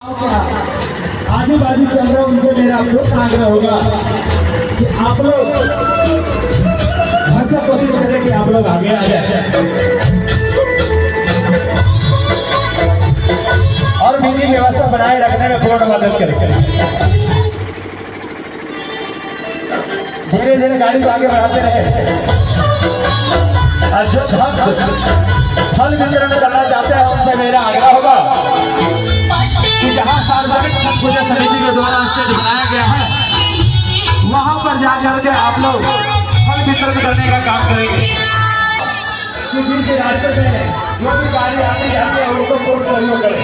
आजू बाजू चल रहे उनसे मेरा आपको आग्रह होगा कि आप लोग अच्छा कोशिश करें कि आप लोग आगे आ जाए और विधि व्यवस्था बनाए रखने में पूर्ण मदद करें। धीरे धीरे गाड़ी को आगे बढ़ाते रहे। जो फल वितरण करना चाहते हैं उनसे मेरा आग्रह होगा कि जहाँ सार्वजनिक छठ पूजा समिति के द्वारा स्टेज बनाया गया है वहां पर जाकर के आप लोग फल वितरण करने का काम करेंगे। किसी के रास्ते में जो भी गाड़ी आती जाती है उनको पूर्ण सहयोग करें।